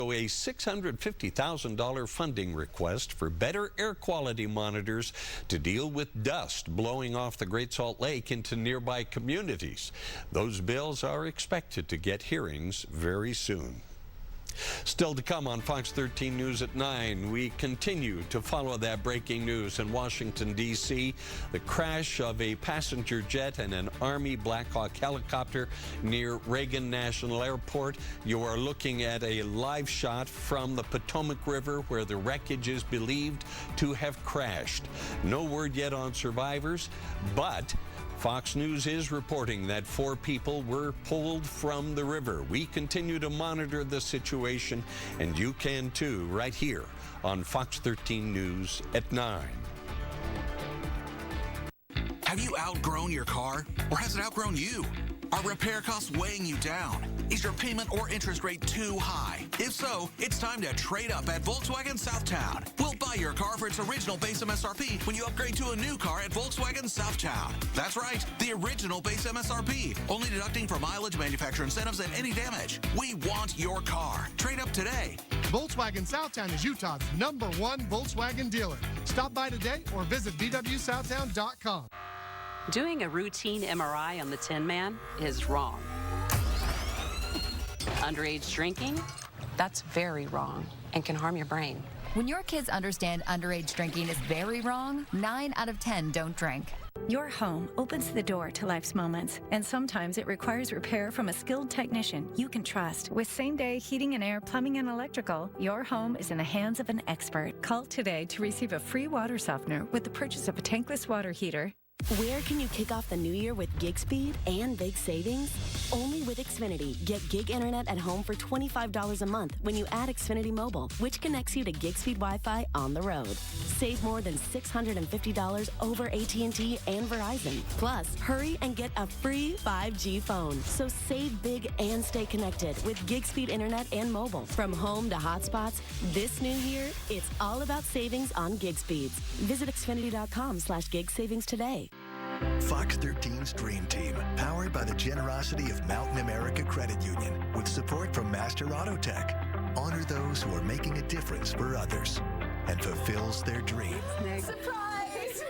A $650,000 funding request for better air quality monitors to deal with dust blowing off the Great Salt Lake into nearby communities. Those bills are expected to get hearings very soon. Still to come on Fox 13 News at 9, we continue to follow that breaking news in Washington, D.C. The crash of a passenger jet and an Army Black Hawk helicopter near Reagan National Airport. You are looking at a live shot from the Potomac River where the wreckage is believed to have crashed. No word yet on survivors, but Fox News is reporting that 4 people were pulled from the river. We continue to monitor the situation, and you can too, right here on Fox 13 News at 9. Have you outgrown your car, or has it outgrown you? Are repair costs weighing you down? Is your payment or interest rate too high? If so, it's time to trade up at Volkswagen Southtown. We'll buy your car for its original base MSRP when you upgrade to a new car at Volkswagen Southtown. That's right, the original base MSRP, only deducting for mileage, manufacturer incentives, and any damage. We want your car. Trade up today. Volkswagen Southtown is Utah's #1 Volkswagen dealer. Stop by today or visit VWSouthtown.com. Doing a routine MRI on the Tin Man is wrong. Underage drinking? That's very wrong and can harm your brain. When your kids understand underage drinking is very wrong, 9 out of 10 don't drink. Your home opens the door to life's moments, and sometimes it requires repair from a skilled technician you can trust. With same-day heating and air, plumbing, and electrical, your home is in the hands of an expert. Call today to receive a free water softener with the purchase of a tankless water heater. Where can you kick off the new year with gig speed and big savings? Only with Xfinity. Get gig internet at home for $25 a month when you add Xfinity Mobile, which connects you to gig speed Wi-Fi on the road. Save more than $650 over AT&T and Verizon. Plus, hurry and get a free 5G phone. So save big and stay connected with gig speed internet and mobile. From home to hotspots, this new year, it's all about savings on gig speeds. Visit Xfinity.com/gig savings today. Fox 13's Dream Team, powered by the generosity of Mountain America Credit Union, with support from Master Auto Tech. Honor those who are making a difference for others and fulfills their dream. Surprise!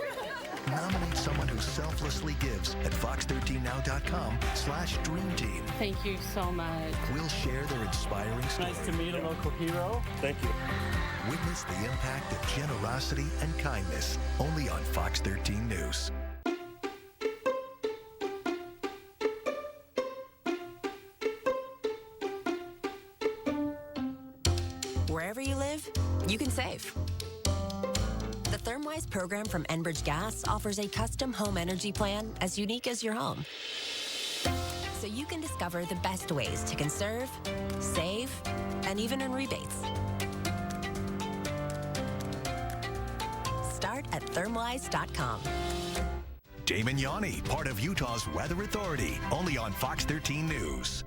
Nominate someone who selflessly gives at fox13now.com/Dream Team. Thank you so much. We'll share their inspiring story. Nice to meet a local hero. Thank you. Witness the impact of generosity and kindness only on Fox 13 News. Wherever you live, you can save. The ThermWise program from Enbridge Gas offers a custom home energy plan as unique as your home. So you can discover the best ways to conserve, save, and even earn rebates. Start at thermwise.com. Damon Yanni, part of Utah's Weather Authority, only on Fox 13 News.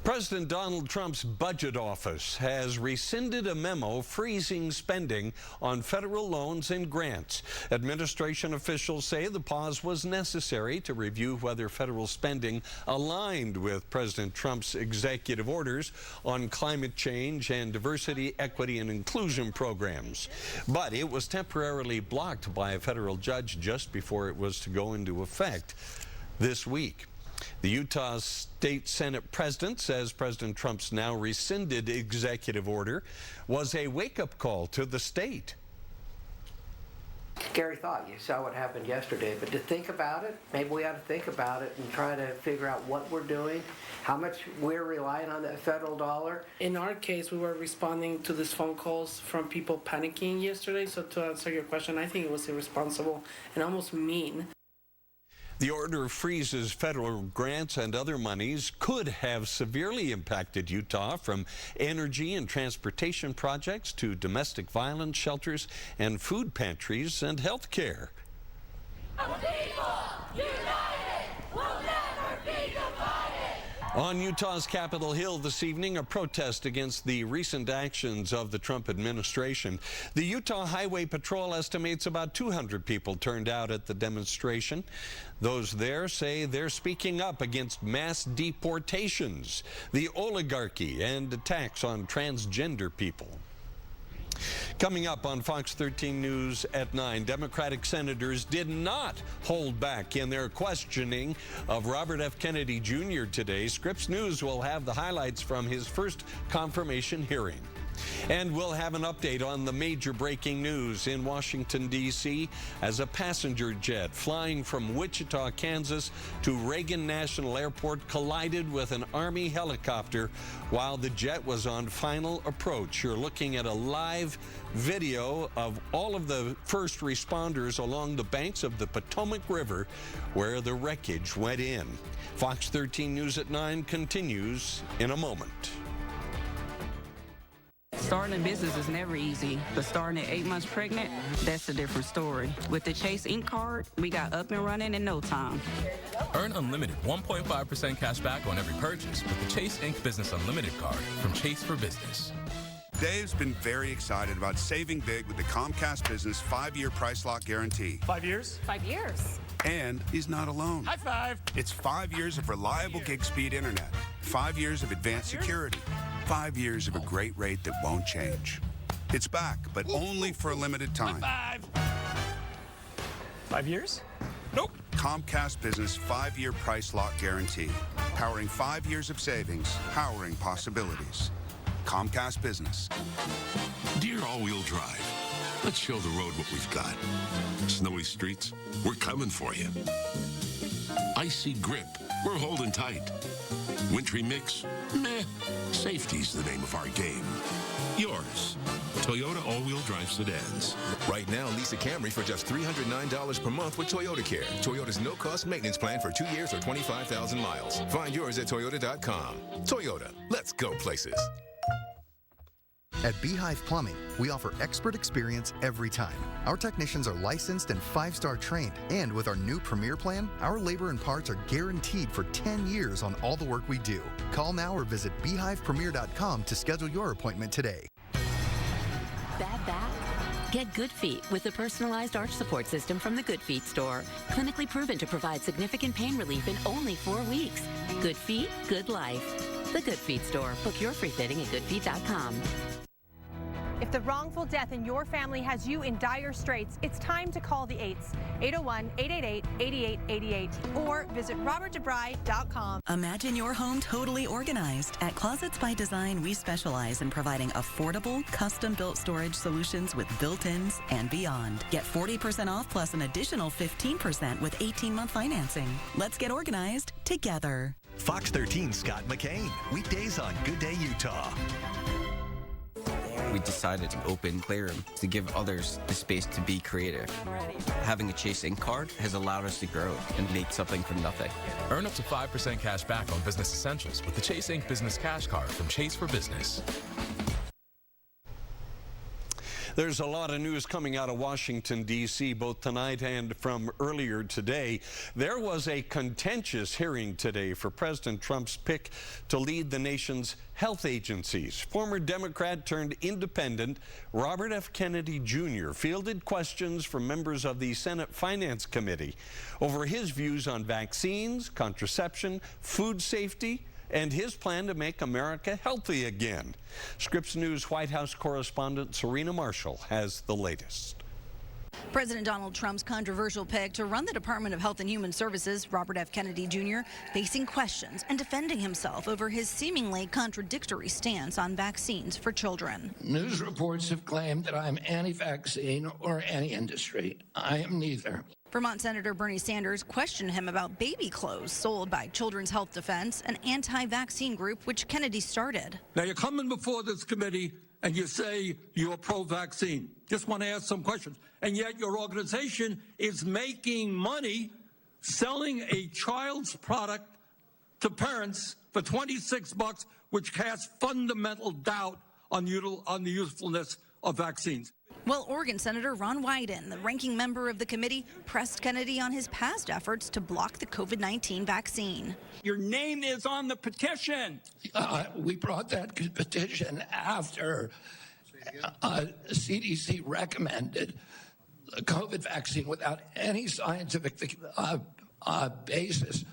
President Donald Trump's budget office has rescinded a memo freezing spending on federal loans and grants. Administration officials say the pause was necessary to review whether federal spending aligned with President Trump's executive orders on climate change and diversity, equity, and inclusion programs. But it was temporarily blocked by a federal judge just before it was to go into effect this week. The Utah State Senate president says President Trump's now rescinded executive order was a wake-up call to the state. Scary thought. You saw what happened yesterday, but to think about it, maybe we ought to think about it and try to figure out what we're doing, how much we're relying on that federal dollar. In our case, we were responding to these phone calls from people panicking yesterday, so to answer your question, I think it was irresponsible and almost mean. The order freezes federal grants and other monies could have severely impacted Utah, from energy and transportation projects to domestic violence shelters and food pantries and health care. On Utah's Capitol Hill this evening, a protest against the recent actions of the Trump administration. The Utah Highway Patrol estimates about 200 people turned out at the demonstration. Those there say they're speaking up against mass deportations, the oligarchy, and attacks on transgender people. Coming up on Fox 13 News at 9, Democratic senators did not hold back in their questioning of Robert F. Kennedy Jr. today. Scripps News will have the highlights from his first confirmation hearing. And we'll have an update on the major breaking news in Washington, D.C. as a passenger jet flying from Wichita, Kansas to Reagan National Airport collided with an Army helicopter while the jet was on final approach. You're looking at a live video of all of the first responders along the banks of the Potomac River where the wreckage went in. Fox 13 News at 9 continues in a moment. Starting a business is never easy, but starting at 8 months pregnant, that's a different story. With the Chase Inc. card, we got up and running in no time. Earn unlimited 1.5% cash back on every purchase with the Chase Inc. Business Unlimited card from Chase for Business. Dave's been very excited about saving big with the Comcast Business 5-year price lock guarantee. 5 years? 5 years. And he's not alone. High five. It's 5 years of reliable gig speed internet, 5 years of advanced security, 5 years of a great rate that won't change. It's back, but only for a limited time. High five. 5 years? Nope. Comcast Business 5-year price lock guarantee. Powering 5 years of savings, powering possibilities. Comcast Business. Dear all-wheel drive, let's show the road what we've got. Snowy streets, we're coming for you. Icy grip, we're holding tight. Wintry mix, meh. Safety's the name of our game. Yours, Toyota all-wheel drive sedans. Right now, lease a Camry for just $309 per month with Toyota Care. Toyota's no-cost maintenance plan for 2 years or 25,000 miles. Find yours at Toyota.com. Toyota, let's go places. At Beehive Plumbing, we offer expert experience every time. Our technicians are licensed and 5-star trained, and with our new Premier Plan, our labor and parts are guaranteed for 10 years on all the work we do. Call now or visit beehivepremier.com to schedule your appointment today. Bad back? Get Good Feet with the personalized arch support system from the Good Feet store. Clinically proven to provide significant pain relief in only 4 weeks. Good Feet, good life. The Good Feet store. Book your free fitting at goodfeet.com. If the wrongful death in your family has you in dire straits, it's time to call the 8s, 801-888-8888, or visit robertdebry.com. Imagine your home totally organized. At Closets by Design, we specialize in providing affordable, custom-built storage solutions with built-ins and beyond. Get 40% off plus an additional 15% with 18-month financing. Let's get organized together. Fox 13 Scott McCain, weekdays on Good Day Utah. We decided to open Playroom to give others the space to be creative. Having a Chase Inc. card has allowed us to grow and make something from nothing. Earn up to 5% cash back on business essentials with the Chase Inc. Business Cash Card from Chase for Business. There's a lot of news coming out of Washington, D.C., both tonight and from earlier today. There was a contentious hearing today for President Trump's pick to lead the nation's health agencies. Former Democrat turned independent Robert F. Kennedy Jr. fielded questions from members of the Senate Finance Committee over his views on vaccines, contraception, food safety, and his plan to make America healthy again. Scripps News White House correspondent Serena Marshall has the latest. President Donald Trump's controversial pick to run the Department of Health and Human Services, Robert F. Kennedy Jr., facing questions and defending himself over his seemingly contradictory stance on vaccines for children. News reports have claimed that I'm anti-vaccine or anti-industry. I am neither. Vermont Senator Bernie Sanders questioned him about baby clothes sold by Children's Health Defense, an anti-vaccine group which Kennedy started. Now you're coming before this committee and you say you're pro-vaccine. Just want to ask some questions. And yet your organization is making money selling a child's product to parents for $26, which casts fundamental doubt on the usefulness of vaccines. Well, Oregon Senator Ron Wyden, the ranking member of the committee, pressed Kennedy on his past efforts to block the COVID-19 vaccine. Your name is on the petition. We brought that petition after CDC recommended the COVID vaccine without any scientific basis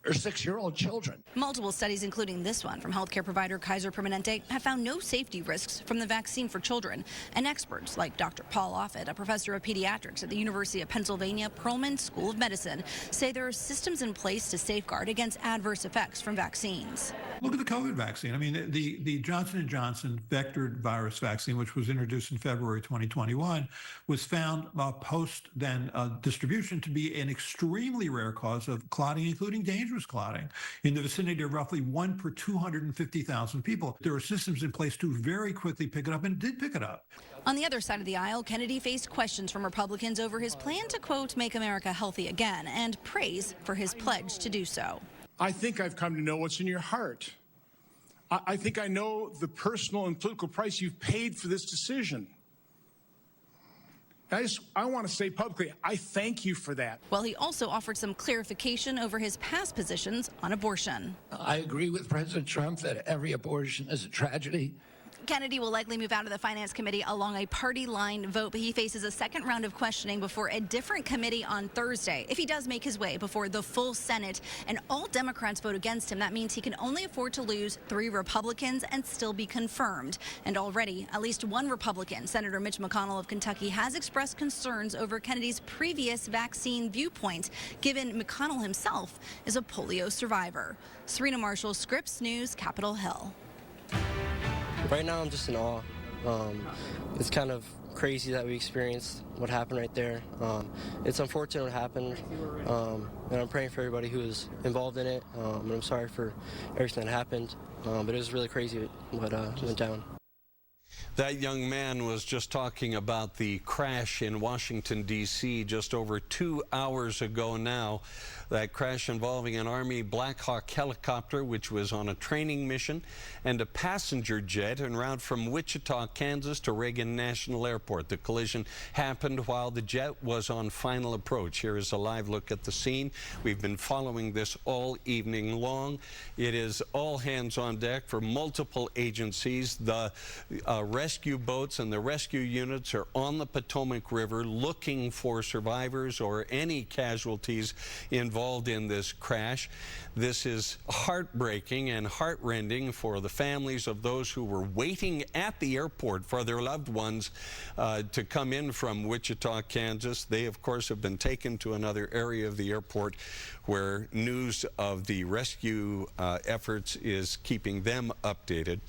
for 6-year-old children. Multiple studies, including this one from healthcare provider Kaiser Permanente, have found no safety risks from the vaccine for children. And experts like Dr. Paul Offit, a professor of pediatrics at the University of Pennsylvania Perelman School of Medicine, say there are systems in place to safeguard against adverse effects from vaccines. Look at the COVID vaccine. I mean, the Johnson & Johnson vectored virus vaccine, which was introduced in February 2021, was found post then distribution to be an extremely rare cause of clotting, including dangerous clotting, in the vicinity of roughly 1 per 250,000 people. There are systems in place to very quickly pick it up, and did pick it up. On the other side of the aisle, Kennedy faced questions from Republicans over his plan to, quote, make America healthy again, and praise for his pledge to do so. I think I've come to know what's in your heart. I think I know the personal and political price you've paid for this decision. I want to say publicly, I thank you for that. Well, he also offered some clarification over his past positions on abortion. I agree with President Trump that every abortion is a tragedy. Kennedy will likely move out of the Finance Committee along a party line vote, but he faces a second round of questioning before a different committee on Thursday. If he does make his way before the full Senate and all Democrats vote against him, that means he can only afford to lose 3 Republicans and still be confirmed. And already, at least one Republican, Senator Mitch McConnell of Kentucky, has expressed concerns over Kennedy's previous vaccine viewpoint, given McConnell himself is a polio survivor. Serena Marshall, Scripps News, Capitol Hill. Right now, I'm just in awe. It's kind of crazy that we experienced what happened right there. It's unfortunate what happened, and I'm praying for everybody who was involved in it, and I'm sorry for everything that happened, but it was really crazy what went down. That young man was just talking about the crash in Washington, D.C. just over 2 hours ago now. That crash involving an Army Black Hawk helicopter, which was on a training mission, and a passenger jet en route from Wichita, Kansas to Reagan National Airport. The collision happened while the jet was on final approach. Here is a live look at the scene. We've been following this all evening long. It is all hands on deck for multiple agencies. The rescue boats and the rescue units are on the Potomac River looking for survivors or any casualties involved in this crash. This is heartbreaking and heartrending for the families of those who were waiting at the airport for their loved ones to come in from Wichita, Kansas. They, of course, have been taken to another area of the airport where news of the rescue efforts is keeping them updated.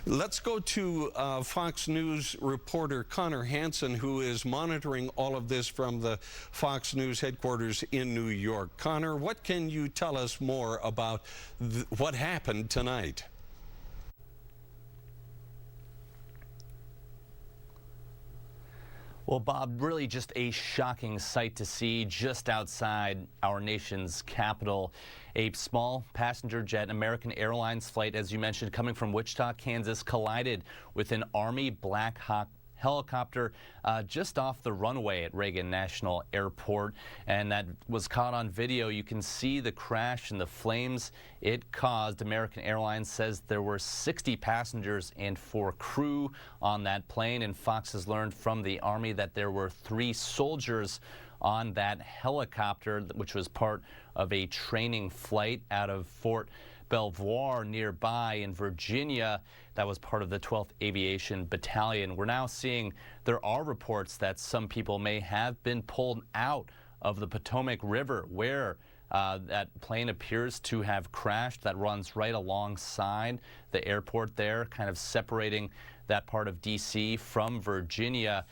Let's go to Fox News reporter Connor Hansen, who is monitoring all of this from the Fox News headquarters in New York. Connor, what can you tell us more about what happened tonight? Well, Bob, really just a shocking sight to see just outside our nation's capital. A small passenger jet, American Airlines Flight, as you mentioned, coming from Wichita, Kansas, collided with an Army Black Hawk helicopter just off the runway at Reagan National Airport, and that was caught on video. You can see the crash and the flames it caused. American Airlines says there were 60 passengers and 4 crew on that plane, and Fox has learned from the Army that there were 3 soldiers on that helicopter, which was part of a training flight out of Fort Belvoir nearby in Virginia. That was part of the 12th Aviation Battalion. We're now seeing there are reports that some people may have been pulled out of the Potomac River where that plane appears to have crashed. That runs right alongside the airport there, kind of separating that part of D.C. from Virginia.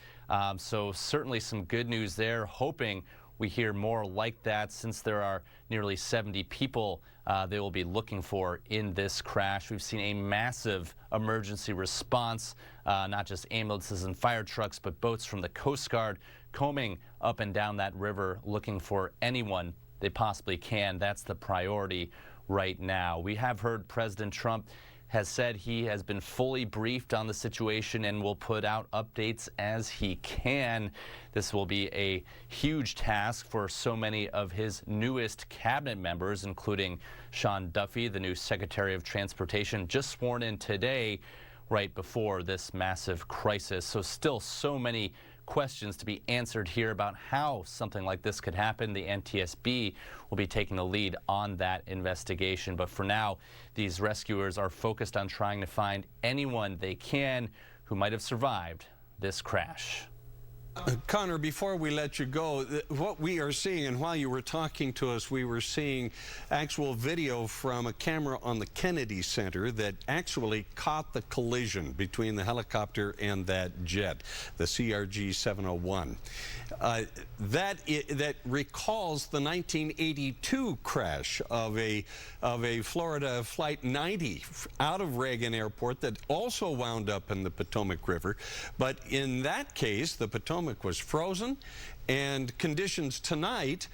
So certainly some good news there, hoping we hear more like that, since there are nearly 70 people they will be looking for in this crash. We've seen a massive emergency response, not just ambulances and fire trucks, but boats from the Coast Guard combing up and down that river looking for anyone they possibly can. That's the priority right now. We have heard President Trump has said he has been fully briefed on the situation and will put out updates as he can. This will be a huge task for so many of his newest cabinet members, including Sean Duffy, the new Secretary of Transportation, just sworn in today, right before this massive crisis. So still so many questions to be answered here about how something like this could happen. The NTSB will be taking the lead on that investigation. But for now, these rescuers are focused on trying to find anyone they can who might have survived this crash. Connor, before we let you go, what we are seeing, and while you were talking to us, we were seeing actual video from a camera on the Kennedy Center that actually caught the collision between the helicopter and that jet, the CRJ 701. That recalls the 1982 crash of a Florida Flight 90 out of Reagan Airport that also wound up in the Potomac River. But in that case, the Potomac was frozen, and conditions tonight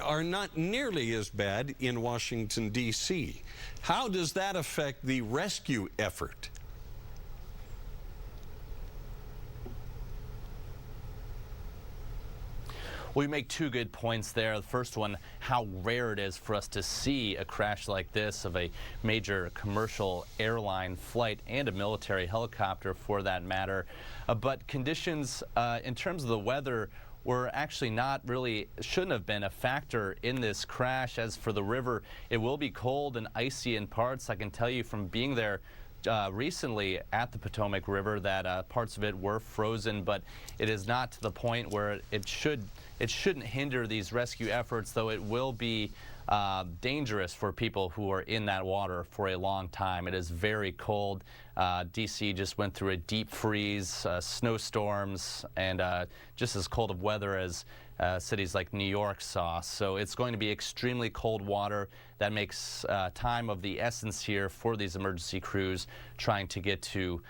are not nearly as bad in Washington, D.C. How does that affect the rescue effort? Well, you make two good points there. The first one, how rare it is for us to see a crash like this of a major commercial airline flight and a military helicopter for that matter. But conditions in terms of the weather were actually not really, shouldn't have been a factor in this crash. As for the river, it will be cold and icy in parts. I can tell you from being there recently at the Potomac River that parts of it were frozen, but it is not to the point where it shouldn't hinder these rescue efforts, though it will be dangerous for people who are in that water for a long time. It is very cold. D.C. just went through a deep freeze, snowstorms, and just as cold of weather as cities like New York saw. So it's going to be extremely cold water. That makes time of the essence here for these emergency crews trying to get to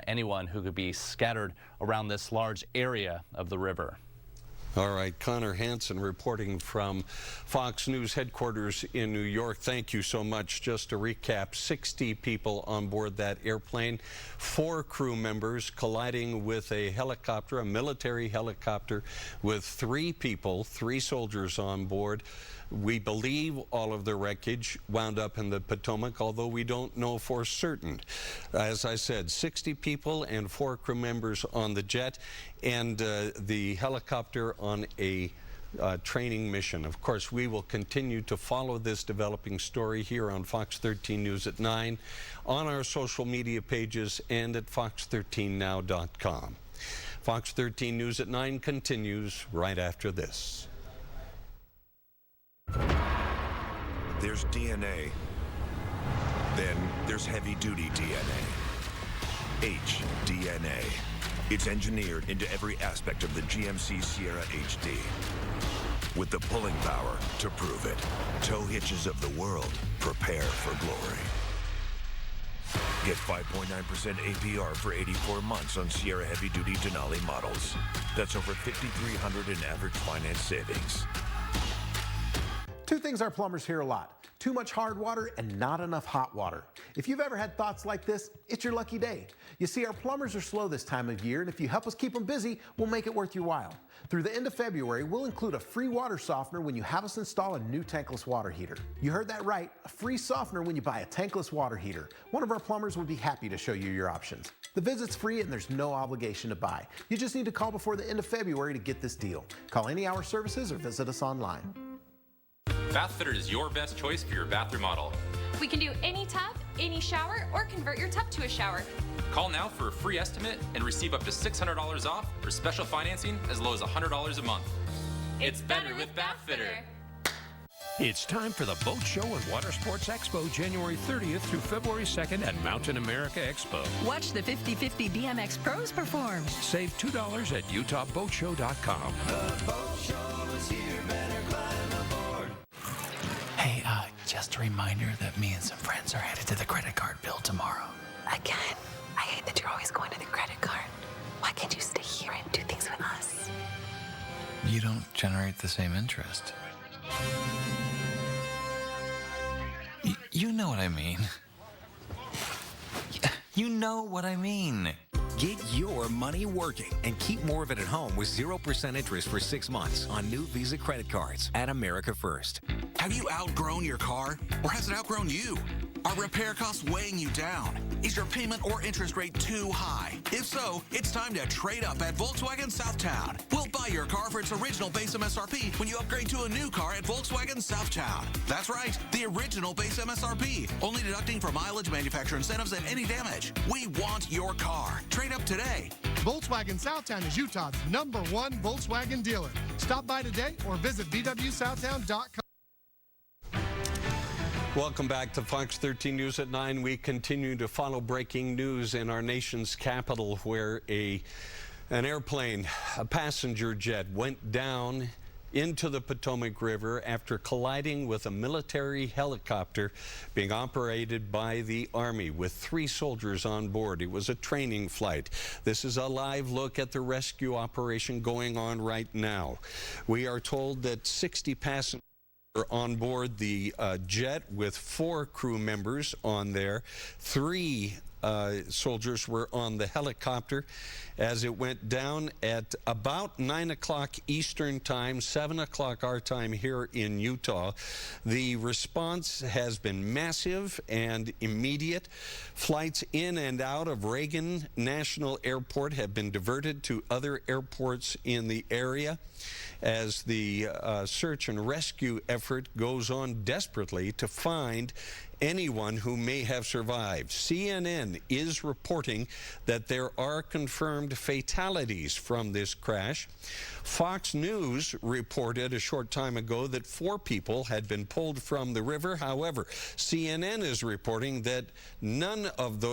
anyone who could be scattered around this large area of the river. All right, Connor Hansen reporting from Fox News headquarters in New York. Thank you so much. Just to recap, 60 people on board that airplane, 4 crew members colliding with a helicopter, a military helicopter, with 3 people, 3 soldiers on board. We believe all of the wreckage wound up in the Potomac, although we don't know for certain. As I said, 60 people and 4 crew members on the jet, and the helicopter on a training mission. Of course, we will continue to follow this developing story here on Fox 13 News at 9, on our social media pages, and at fox13now.com. Fox 13 News at 9 continues right after this. There's DNA. Then there's heavy-duty DNA. HDNA. It's engineered into every aspect of the GMC Sierra HD. With the pulling power to prove it. Tow hitches of the world, prepare for glory. Get 5.9% APR for 84 months on Sierra heavy-duty Denali models. That's over $5,300 in average finance savings. Two things our plumbers hear a lot: too much hard water and not enough hot water. If you've ever had thoughts like this, it's your lucky day. You see, our plumbers are slow this time of year, and if you help us keep them busy, we'll make it worth your while. Through the end of February, we'll include a free water softener when you have us install a new tankless water heater. You heard that right, a free softener when you buy a tankless water heater. One of our plumbers would be happy to show you your options. The visit's free and there's no obligation to buy. You just need to call before the end of February to get this deal. Call Any Hour Services or visit us online. Bathfitter is your best choice for your bath remodel. We can do any tub, any shower, or convert your tub to a shower. Call now for a free estimate and receive up to $600 off or special financing as low as $100 a month. It's better with Bathfitter. It's time for the Boat Show and Water Sports Expo, January 30th through February 2nd at Mountain America Expo. Watch the 50/50 BMX pros perform. Save $2 at utahboatshow.com. The boat show is here, better climb aboard. Hey, just a reminder that me and some friends are headed to the credit card bill tomorrow. Again, I hate that you're always going to the credit card. Why can't you stay here and do things with us? You don't generate the same interest. You know what I mean. You know what I mean. Get your money working and keep more of it at home with 0% interest for 6 months on new Visa credit cards at America First. Have you outgrown your car, or has it outgrown you? Are repair costs weighing you down? Is your payment or interest rate too high? If so, it's time to trade up at Volkswagen Southtown. We'll buy your car for its original base MSRP when you upgrade to a new car at Volkswagen Southtown. That's right, the original base MSRP, only deducting for mileage, manufacturer incentives, and any damage. We want your car. Trade up today. Volkswagen Southtown is Utah's #1 Volkswagen dealer. Stop by today or visit VWSouthtown.com. Welcome back to Fox 13 News at 9. We continue to follow breaking news in our nation's capital, where an airplane, a passenger jet, went down into the Potomac River after colliding with a military helicopter being operated by the Army with 3 soldiers on board. It was a training flight. This is a live look at the rescue operation going on right now. We are told that 60 passengers on board the jet, with 4 crew members on there. 3 soldiers were on the helicopter as it went down at about 9 o'clock Eastern time, 7 o'clock our time here in Utah. The response has been massive and immediate. Flights in and out of Reagan National Airport have been diverted to other airports in the area as the search and rescue effort goes on desperately to find anyone who may have survived. CNN is reporting that there are confirmed fatalities from this crash. Fox News reported a short time ago that 4 people had been pulled from the river. However, CNN is reporting that none of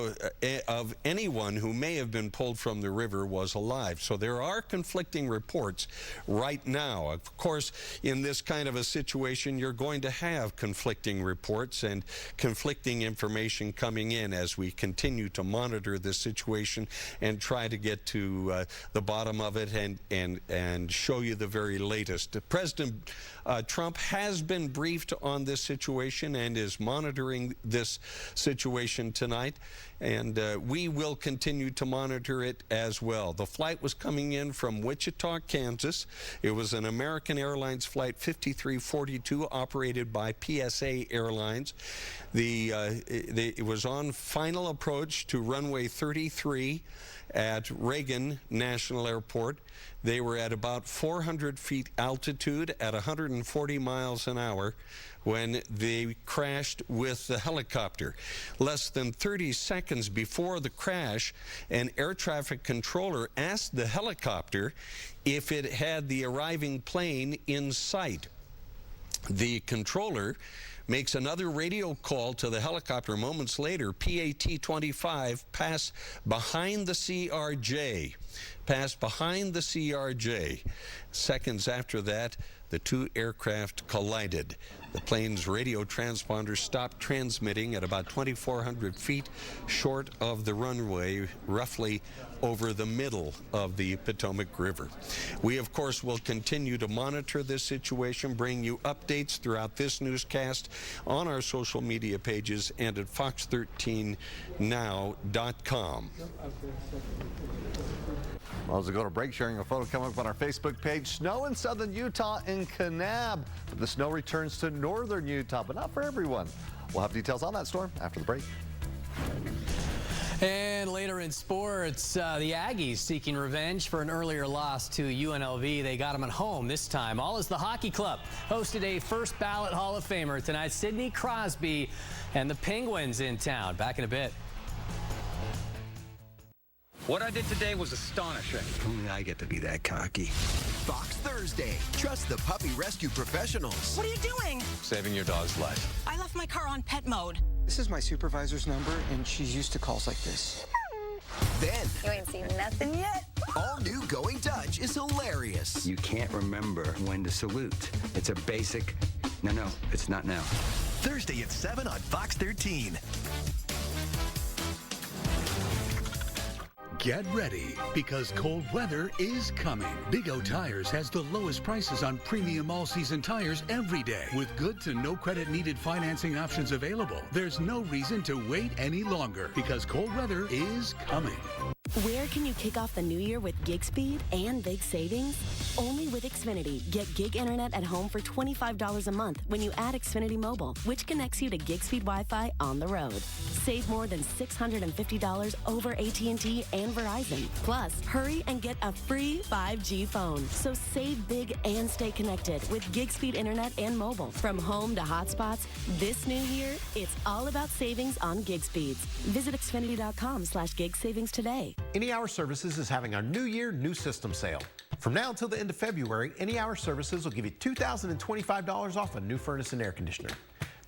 anyone who may have been pulled from the river was alive. So there are conflicting reports right now. Of course, in this kind of a situation, you're going to have conflicting reports and conflicting information coming in as we continue to monitor this situation and try to get to the bottom of it and show you the very latest. President Trump has been briefed on this situation and is monitoring this situation tonight, and we will continue to monitor it as well. The flight was coming in from Wichita, Kansas. It was an American Airlines Flight 5342 operated by PSA Airlines. It was on final approach to runway 33 at Reagan National Airport. They were at about 400 feet altitude at 140 miles an hour when they crashed with the helicopter. Less than 30 seconds before the crash, an air traffic controller asked the helicopter if it had the arriving plane in sight. The controller makes another radio call to the helicopter moments later. PAT-25 passed behind the CRJ. Seconds after that, the 2 aircraft collided. The plane's radio transponder stopped transmitting at about 2,400 feet short of the runway, roughly over the middle of the Potomac River. We, of course, will continue to monitor this situation, bring you updates throughout this newscast on our social media pages and at fox13now.com. Well, as we go to break, sharing a photo coming up on our Facebook page. Snow in southern Utah in Kanab. The snow returns to northern Utah, but not for everyone. We'll have details on that storm after the break. And later in sports, the Aggies seeking revenge for an earlier loss to UNLV. They got them at home this time. All as the hockey club hosted a first ballot Hall of Famer tonight, Sidney Crosby, and the Penguins in town. Back in a bit. What I did today was astonishing. Only I get to be that cocky. Fox Thursday. Trust the puppy rescue professionals. What are you doing? Saving your dog's life. I left my car on pet mode. This is my supervisor's number, and she's used to calls like this. Then, you ain't seen nothing yet. All new Going Dutch is hilarious. You can't remember when to salute. It's a basic, no, it's not now. Thursday at 7 on Fox 13. Get ready, because cold weather is coming. Big O Tires has the lowest prices on premium all-season tires every day, with good to no credit needed financing options available. There's no reason to wait any longer, because cold weather is coming. Where can you kick off the new year with gig speed and big savings? Only with Xfinity. Get gig internet at home for $25 a month when you add Xfinity Mobile, which connects you to gig speed Wi-Fi on the road. Save more than $650 over AT&T and Verizon. Plus, hurry and get a free 5G phone. So save big and stay connected with gig speed internet and mobile. From home to hotspots, this new year, it's all about savings on gig speeds. Visit Xfinity.com/gig savings today. Any Hour Services is having our New Year, New System sale. From now until the end of February, Any Hour Services will give you $2,025 off a new furnace and air conditioner.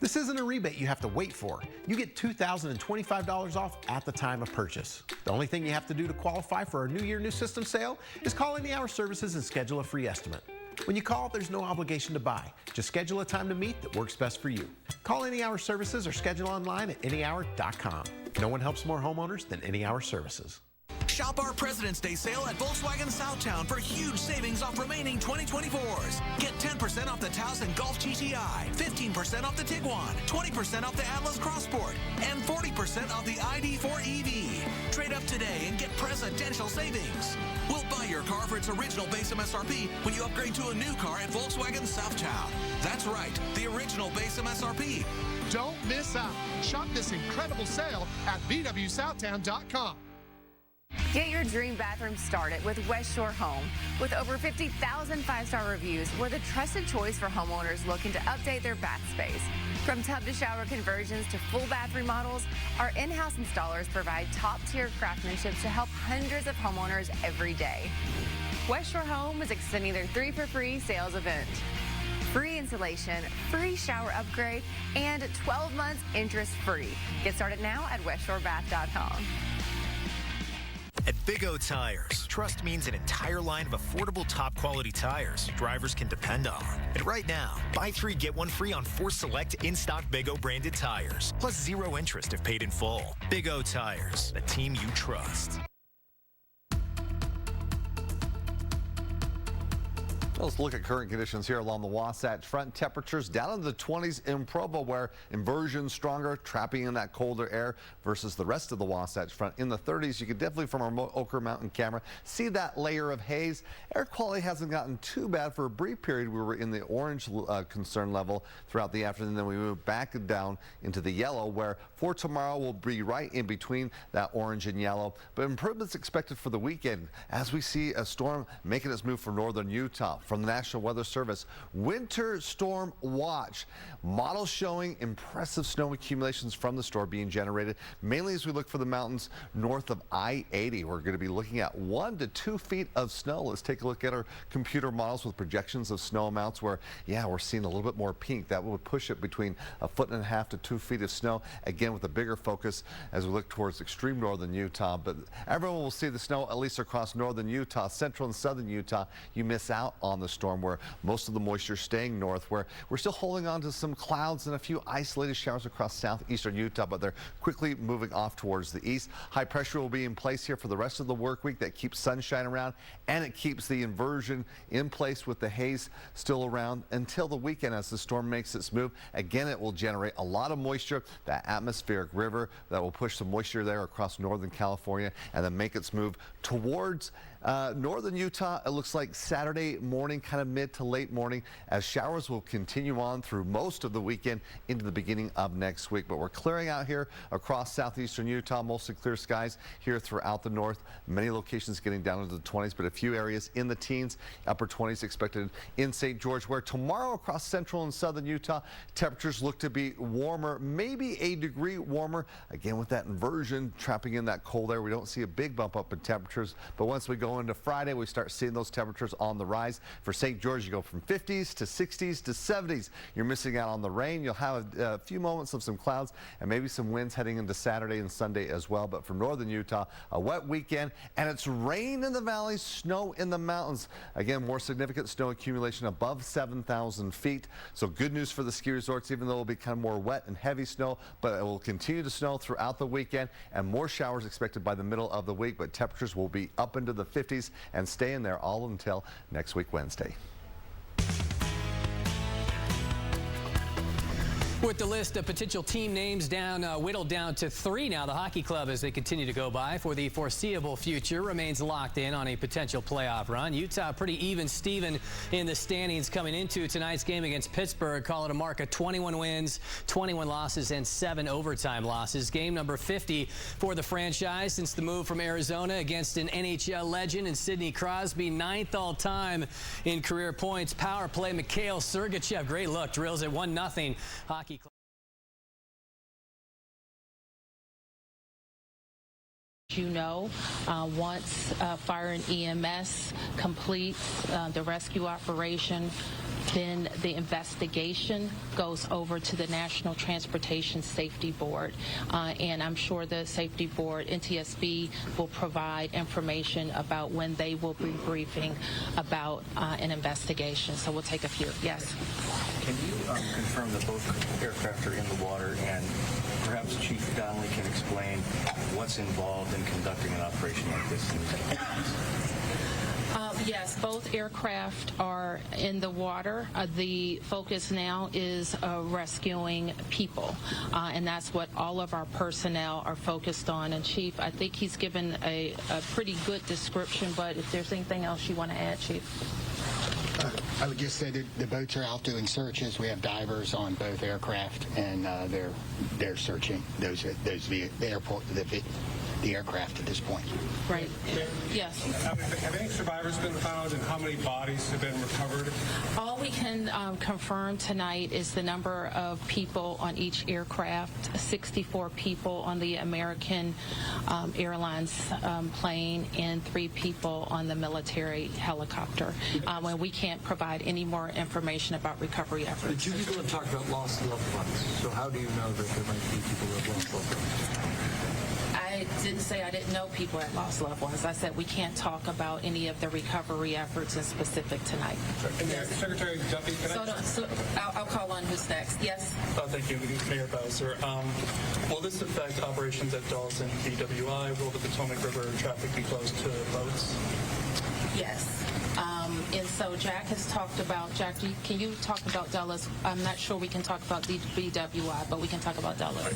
This isn't a rebate you have to wait for. You get $2,025 off at the time of purchase. The only thing you have to do to qualify for our New Year, New System sale is call Any Hour Services and schedule a free estimate. When you call, there's no obligation to buy. Just schedule a time to meet that works best for you. Call Any Hour Services or schedule online at anyhour.com. No one helps more homeowners than Any Hour Services. Shop our President's Day sale at Volkswagen Southtown for huge savings off remaining 2024s. Get 10% off the Taos and Golf GTI, 15% off the Tiguan, 20% off the Atlas Crossport, and 40% off the ID4 EV. Trade up today and get presidential savings. We'll buy your car for its original base MSRP when you upgrade to a new car at Volkswagen Southtown. That's right, the original base MSRP. Don't miss out. Shop this incredible sale at VWSouthtown.com. Get your dream bathroom started with West Shore Home. With over 50,000 five-star reviews, we're the trusted choice for homeowners looking to update their bath space. From tub to shower conversions to full bath remodels, our in-house installers provide top-tier craftsmanship to help hundreds of homeowners every day. West Shore Home is extending their 3 for Free sales event. Free installation, free shower upgrade, and 12 months interest-free. Get started now at westshorebath.com. At Big O Tires, trust means an entire line of affordable top-quality tires drivers can depend on. And right now, buy 3, get 1 free on 4 select in-stock Big O branded tires, plus 0 interest if paid in full. Big O Tires, the team you trust. Let's look at current conditions here along the Wasatch Front. Temperatures down in the 20s in Provo, where inversion stronger, trapping in that colder air versus the rest of the Wasatch Front in the 30s. You can definitely, from our Oquirrh Mountain camera, see that layer of haze. Air quality hasn't gotten too bad. For a brief period, we were in the orange concern level throughout the afternoon. Then we moved back down into the yellow, where for tomorrow we'll be right in between that orange and yellow. But improvements expected for the weekend as we see a storm making its move from northern Utah. From the National Weather Service, winter storm watch. Models showing impressive snow accumulations from the storm being generated, mainly as we look for the mountains north of I-80. We're going to be looking at 1 to 2 feet of snow. Let's take a look at our computer models with projections of snow amounts where, yeah, we're seeing a little bit more pink. That would push it between 1.5 feet to 2 feet of snow, again with a bigger focus as we look towards extreme northern Utah. But everyone will see the snow at least across northern Utah, central and southern Utah. You miss out on the storm where most of the moisture staying north, where we're still holding on to some clouds and a few isolated showers across southeastern Utah, but they're quickly moving off towards the east. High pressure will be in place here for the rest of the work week. That keeps sunshine around, and it keeps the inversion in place with the haze still around until the weekend as the storm makes its move. Again, it will generate a lot of moisture, that atmospheric river that will push some moisture there across northern California and then make its move towards northern Utah. It looks like Saturday morning, kind of mid to late morning, as showers will continue on through most of the weekend into the beginning of next week. But we're clearing out here across southeastern Utah, mostly clear skies here throughout the north. Many locations getting down into the 20s, but a few areas in the teens, upper 20s expected in St. George, where tomorrow across central and southern Utah, temperatures look to be warmer, maybe a degree warmer. Again, with that inversion trapping in that cold air, we don't see a big bump up in temperatures, but once we go Going into Friday, we start seeing those temperatures on the rise. For St. George, you go from 50s to 60s to 70s. You're missing out on the rain. You'll have a few moments of some clouds and maybe some winds heading into Saturday and Sunday as well. But for northern Utah, a wet weekend, and it's rain in the valleys, snow in the mountains. Again, more significant snow accumulation above 7,000 feet. So good news for the ski resorts, even though it will become more wet and heavy snow, but it will continue to snow throughout the weekend, and more showers expected by the middle of the week. But temperatures will be up into the 50s and stay in there all until next week, Wednesday. With the list of potential team names whittled down to 3 now, the hockey club, as they continue to go by for the foreseeable future, remains locked in on a potential playoff run. Utah pretty even Steven in the standings coming into tonight's game against Pittsburgh. Call it a mark of 21 wins, 21 losses, and 7 overtime losses. Game number 50 for the franchise since the move from Arizona against an NHL legend in Sidney Crosby, 9th all-time in career points. Power play, Mikhail Sergachev, great look, drills it 1-0. Hockey once fire and EMS completes the rescue operation, then the investigation goes over to the National Transportation Safety Board, and I'm sure the Safety Board, NTSB, will provide information about when they will be briefing about an investigation. So we'll take a few. Yes. Can you confirm that both aircraft are in the water, and perhaps Chief Donnelly can explain what's involved in conducting an operation like this? Yes, both aircraft are in the water. The focus now is rescuing people, and that's what all of our personnel are focused on. And Chief, I think he's given a pretty good description, but if there's anything else you want to add, Chief? I would just say that the boats are out doing searches. We have divers on both aircraft, and they're searching the aircraft at this point. Right. Yes. Have any survivors been found, and how many bodies have been recovered? All we can confirm tonight is the number of people on each aircraft, 64 people on the American Airlines plane and 3 people on the military helicopter. When we can't provide any more information about recovery efforts. The 2 people have talked about lost loved ones, so how do you know that there might be people who have lost loved ones? I didn't say I didn't know people had lost loved ones. I said we can't talk about any of the recovery efforts in specific tonight. Yes. Secretary Duffy, I'll call on who's next. Yes? Thank you, Mayor Bowser. Will this affect operations at Dulles and BWI? Will the Potomac River traffic be closed to boats? Yes. And so Jack has talked about, can you talk about Dulles? I'm not sure we can talk about the BWI, but we can talk about Dulles.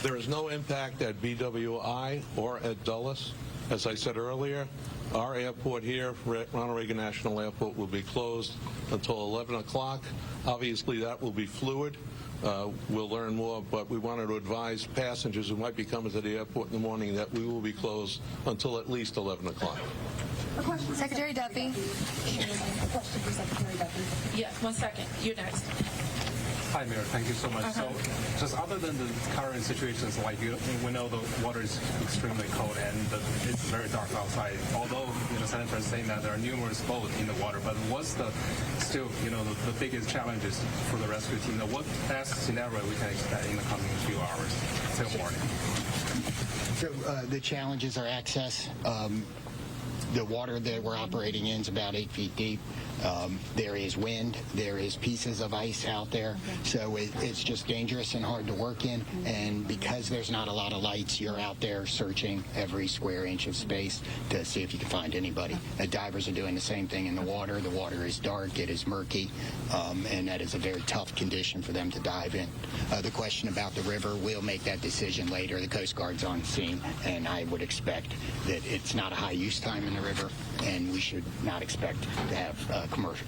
There is no impact at BWI or at Dulles. As I said earlier, our airport here, Ronald Reagan National Airport, will be closed until 11 o'clock. Obviously, that will be fluid. We'll learn more, but we wanted to advise passengers who might be coming to the airport in the morning that we will be closed until at least 11 o'clock. Secretary Duffy. Question for Secretary Duffy. Yes, 1 second. You're next. Hi, Mayor. Thank you so much. So, just other than the current situations, like we know the water is extremely cold and it's very dark outside. Although Senator is saying that there are numerous boats in the water, but what's the biggest challenges for the rescue team? What best scenario we can expect in the coming few hours till morning? So the challenges are access. The water that we're operating in is about 8 feet deep. There is wind. There is pieces of ice out there. So it's just dangerous and hard to work in. And because there's not a lot of lights, you're out there searching every square inch of space to see if you can find anybody. Divers are doing the same thing in the water. The water is dark. It is murky. And that is a very tough condition for them to dive in. The question about the river, we'll make that decision later. The Coast Guard's on scene, and I would expect that it's not a high use time in the river, and we should not expect to have commercial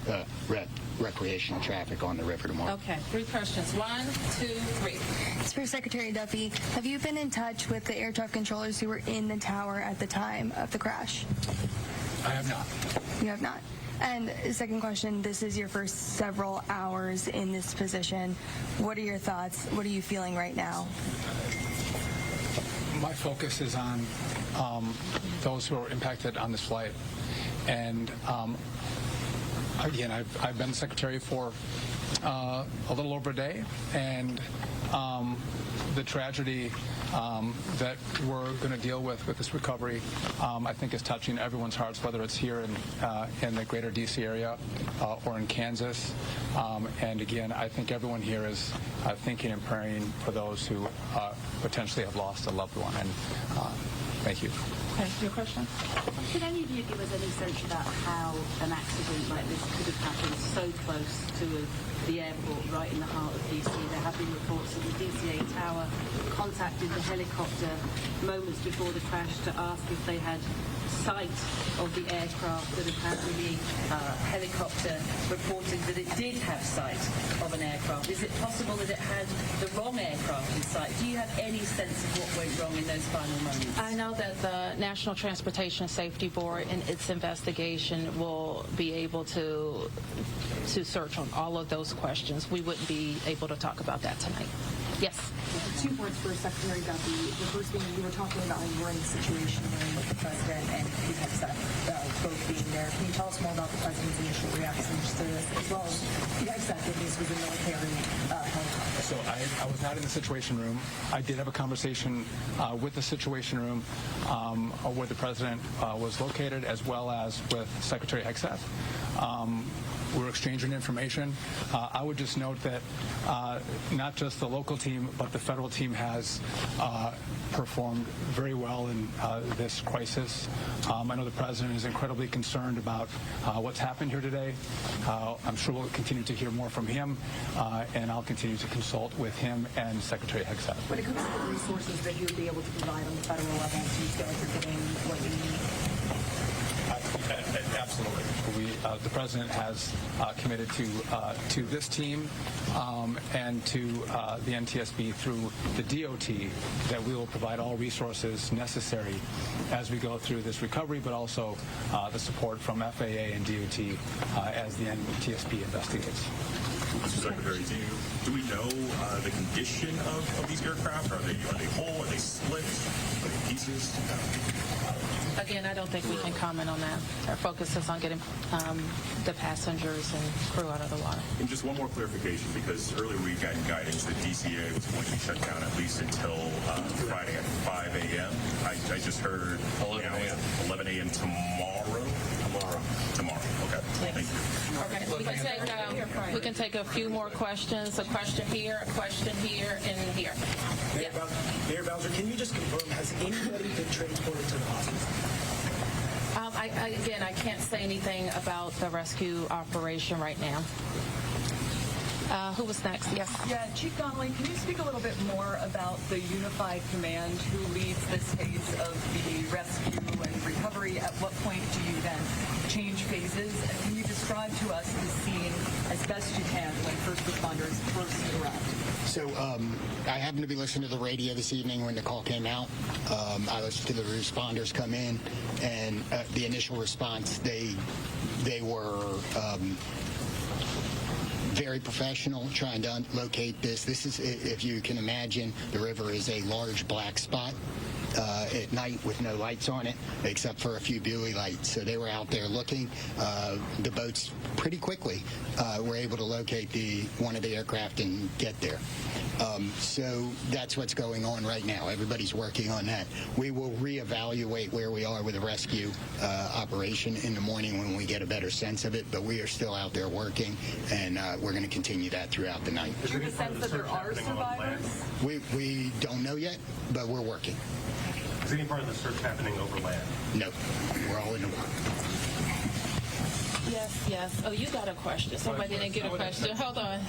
recreational traffic on the river tomorrow. Okay, 3 questions. 1, 2, 3. It's for Secretary Duffy. Have you been in touch with the air traffic controllers who were in the tower at the time of the crash? I have not. You have not. And second question, this is your first several hours in this position. What are your thoughts? What are you feeling right now? My focus is on those who are impacted on this flight. And again, I've been secretary for a little over a day, and the tragedy that we're going to deal with this recovery, I think, is touching everyone's hearts, whether it's here in the greater D.C. area or in Kansas. And again, I think everyone here is thinking and praying for those who potentially have lost a loved one. And thank you. Okay, your question? Could any of you give us any sense about how an accident like this could have happened so close to the airport, right in the heart of D.C.? There have been reports that the DCA tower contacted the helicopter moments before the crash to ask if they had sight of the aircraft, that apparently the helicopter reported that it did have sight of an aircraft. Is it possible that it had the wrong aircraft in sight? Do you have any sense of what went wrong in those final moments? I know that the National Transportation Safety Board in its investigation will be able to search on all of those questions. We wouldn't be able to talk about that tonight. Yes. 2 points for Secretary Duffy. The first being, you were talking about when you were in the situation room with the president and he had said both being there. Can you tell us more about the president's initial reactions to this, as well as the exact this was a military helicopter? So I was not in the situation room. I did have a conversation with the situation room where the president was located, as well as with Secretary Hegseth. We're exchanging information. I would just note that not just the local team, but the federal team has performed very well in this crisis. I know the president is incredibly concerned about what's happened here today. I'm sure we'll continue to hear more from him, and I'll continue to consult with him and Secretary Hegseth. When it comes to the resources that you would be able to provide on the federal level, do you feel like you're getting what you need? Absolutely. The president has committed to this team and to the NTSB through the DOT that we will provide all resources necessary as we go through this recovery, but also the support from FAA and DOT as the NTSB investigates. Mr. Secretary, do we know the condition of these aircraft? Are they whole? Are they split? Are they pieces? Again, I don't think we can comment on that. Our focus is on getting the passengers and crew out of the water. And just one more clarification, because earlier we got guidance that DCA was going to be shut down at least until Friday at 5 a.m. I just heard 11 a.m. tomorrow. Okay. Thank you. Okay, we can take a few more questions. A question here, and here. Mayor Bowser, can you just confirm, has anybody been transported to the hospital? Again, I can't say anything about the rescue operation right now. Who was next? Yes. Yeah, Chief Donnelly, can you speak a little bit more about the unified command who leads this phase of the rescue and recovery? At what point do you then change phases? And can you describe to us the scene as best you can when first responders first arrive? So I happened to be listening to the radio this evening when the call came out. I listened to the responders come in, and the initial response, they were very professional, trying to locate this. This is, if you can imagine, the river is a large black spot at night with no lights on it, except for a few buoy lights. So they were out there looking. The boats pretty quickly were able to locate one of the aircraft and get there. So that's what's going on right now. Everybody's working on that. We will reevaluate where we are with the rescue operation in the morning when we get a better sense of it, but we are still out there working, and we're going to continue that throughout the night. Do you have a sense that there are survivors? We don't know yet, but we're working. Is any part of the search happening over land? No. We're all in the water. Yes. Oh, you got a question. Somebody didn't get a question. Hold on.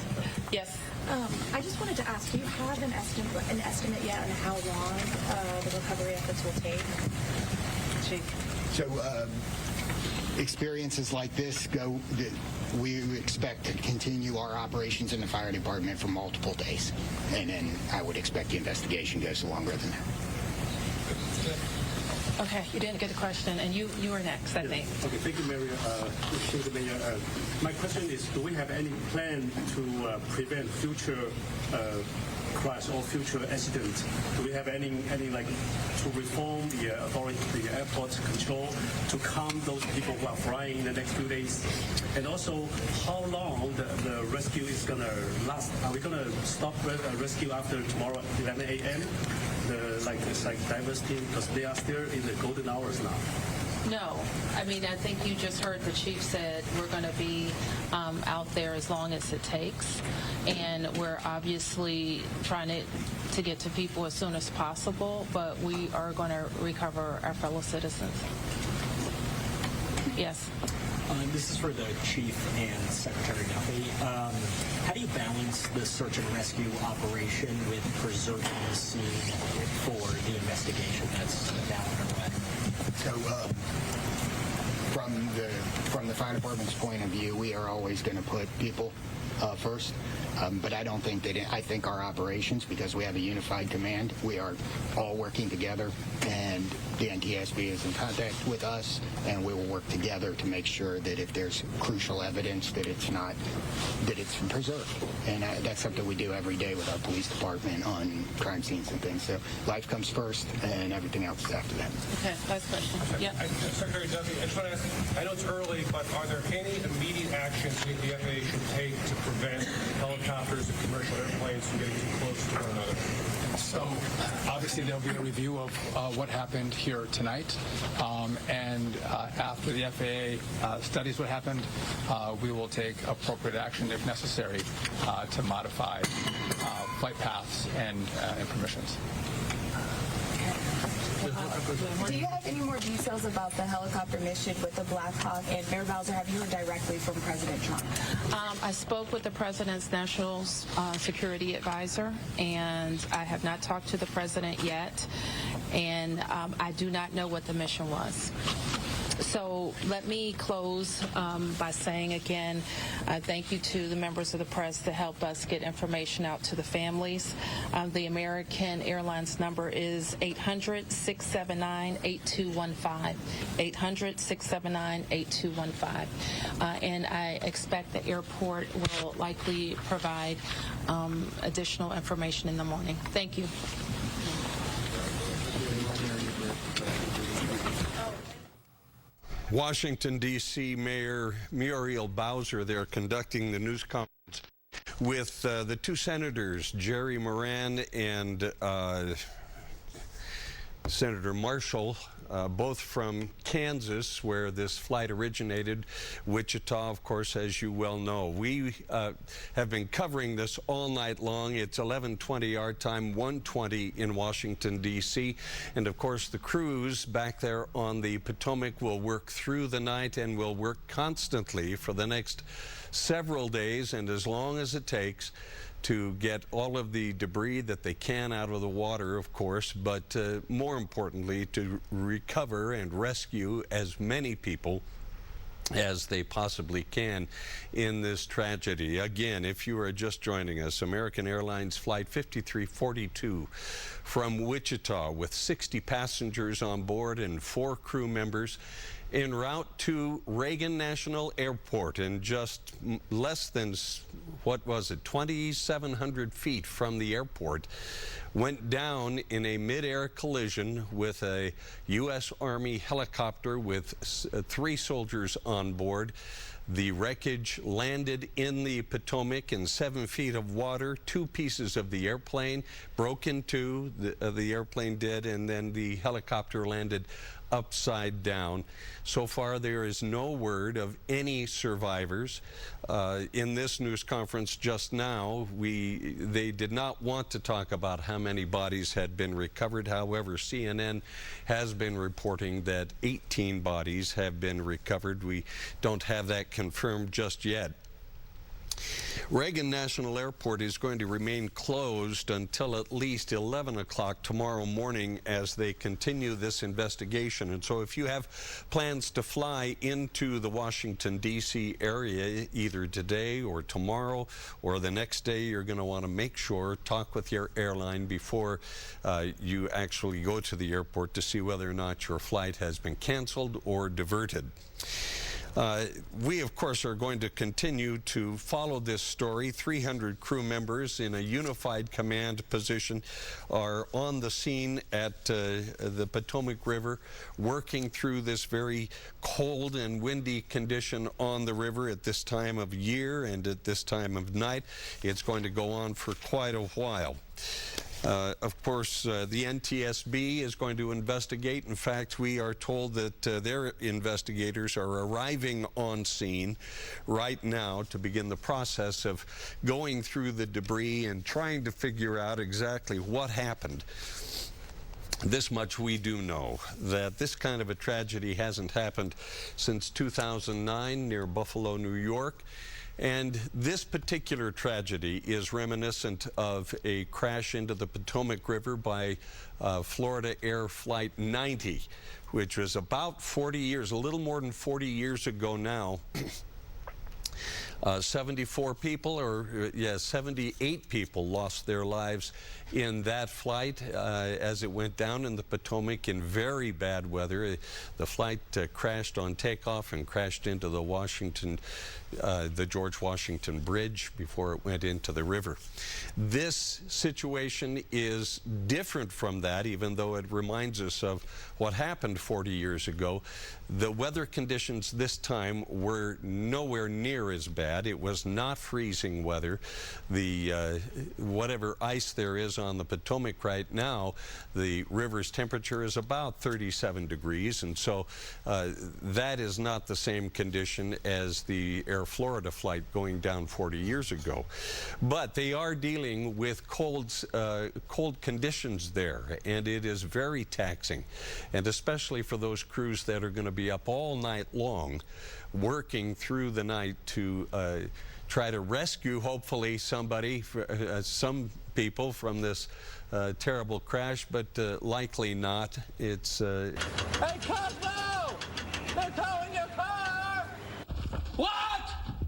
Yes. I just wanted to ask, do you have an estimate yet on how long the recovery efforts will take? So experiences like this we expect to continue our operations in the fire department for multiple days. And then I would expect the investigation goes longer than that. Okay, you didn't get a question, and you were next, I think. Okay, thank you, Mayor. My question is, do we have any plan to prevent future crash or future accident? Do we have any like to reform the authority, the airport control to calm those people who are flying in the next few days? And also, how long the rescue is going to last? Are we going to stop rescue after tomorrow 11 a.m.? It's like divers team, because they are still in the golden hours now. No. I mean, I think you just heard the chief said we're going to be out there as long as it takes. And we're obviously trying to get to people as soon as possible, but we are going to recover our fellow citizens. Yes. This is for the Chief and Secretary Duffy. How do you balance the search and rescue operation with preserving the scene for the investigation that's now underway? So, from the fire department's point of view, we are always going to put people first. But I don't think I think our operations, because we have a unified command, we are all working together, and the NTSB is in contact with us, and we will work together to make sure that if there's crucial evidence that it's preserved. And that's something we do every day with our police department on crime scenes and things. So life comes first, and everything else is after that. Okay, last question. Yeah. Secretary Duffy, I just want to ask, I know it's early, but are there any immediate actions the FAA should take to prevent helicopters and commercial airplanes from getting too close to one another? So obviously there'll be a review of what happened here tonight, and after the FAA studies what happened, we will take appropriate action if necessary to modify flight paths and permissions. Do you have any more details about the helicopter mission with the Black Hawk? And Mayor Bowser, have you heard directly from President Trump? I spoke with the President's National Security Advisor, and I have not talked to the President yet, and I do not know what the mission was. So let me close by saying again, thank you to the members of the press to help us get information out to the families. The American Airlines number is 800-679-8215, 800-679-8215. And I expect the airport will likely provide additional information in the morning. Thank you. Washington, D.C. Mayor Muriel Bowser there conducting the news conference with the two senators, Jerry Moran and Senator Marshall, both from Kansas, where this flight originated. Wichita, of course, as you well know. We have been covering this all night long. It's 11:20 our time, 1:20 in Washington, D.C. And, of course, the crews back there on the Potomac will work through the night and will work constantly for the next several days and as long as it takes to get all of the debris that they can out of the water, of course, but more importantly, to recover and rescue as many people as they possibly can in this tragedy. Again, if you are just joining us, American Airlines Flight 5342 from Wichita with 60 passengers on board and 4 crew members en route to Reagan National Airport, in just less than, what was it, 2,700 feet from the airport, went down in a mid-air collision with a U.S. Army helicopter with 3 soldiers on board. The wreckage landed in the Potomac in 7 feet of water. 2 pieces of the airplane broke in two, the airplane did, and then the helicopter landed upside down. So far, there is no word of any survivors. In this news conference just now, they did not want to talk about how many bodies had been recovered. However, CNN has been reporting that 18 bodies have been recovered. We don't have that confirmed just yet. Reagan National Airport is going to remain closed until at least 11 o'clock tomorrow morning as they continue this investigation. And so if you have plans to fly into the Washington, D.C. area either today or tomorrow or the next day, you're going to want to make sure, talk with your airline before you actually go to the airport to see whether or not your flight has been canceled or diverted. We, of course, are going to continue to follow this story. 300 crew members in a unified command position are on the scene at the Potomac River, working through this very cold and windy condition on the river at this time of year and at this time of night. It's going to go on for quite a while. Of course, the NTSB is going to investigate. In fact, we are told that their investigators are arriving on scene right now to begin the process of going through the debris and trying to figure out exactly what happened. This much we do know, that this kind of a tragedy hasn't happened since 2009 near Buffalo, New York. And this particular tragedy is reminiscent of a crash into the Potomac River by Florida Air Flight 90, which was about 40 years, a little more than 40 years ago now. 74 people, or 78 people lost their lives in that flight as it went down in the Potomac in very bad weather. The flight crashed on takeoff and crashed into the George Washington Bridge before it went into the river. This situation is different from that, even though it reminds us of what happened 40 years ago. The weather conditions this time were nowhere near as bad. It was not freezing weather. The whatever ice there is on the Potomac right now, the river's temperature is about 37 degrees, and so that is not the same condition as the Air Florida flight going down 40 years ago. But they are dealing with cold conditions there, and it is very taxing, and especially for those crews that are going to be up all night long working through the night to try to rescue, hopefully, somebody, some people from this terrible crash, but likely not. It's Hey, Cosmo! They're towing your car! What?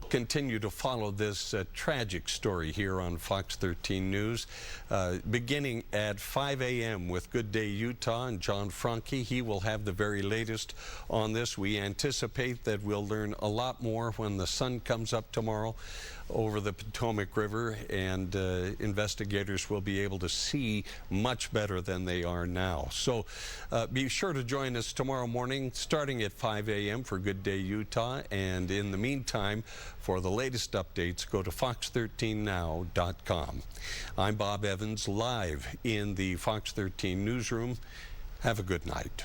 Continue to follow this tragic story here on Fox 13 News, beginning at 5 a.m. with Good Day Utah and John Franke. He will have the very latest on this. We anticipate that we'll learn a lot more when the sun comes up tomorrow over the Potomac River, and investigators will be able to see much better than they are now. So be sure to join us tomorrow morning starting at 5 a.m. for Good Day Utah, and in the meantime, for the latest updates, go to fox13now.com. I'm Bob Evans, live in the Fox 13 newsroom. Have a good night.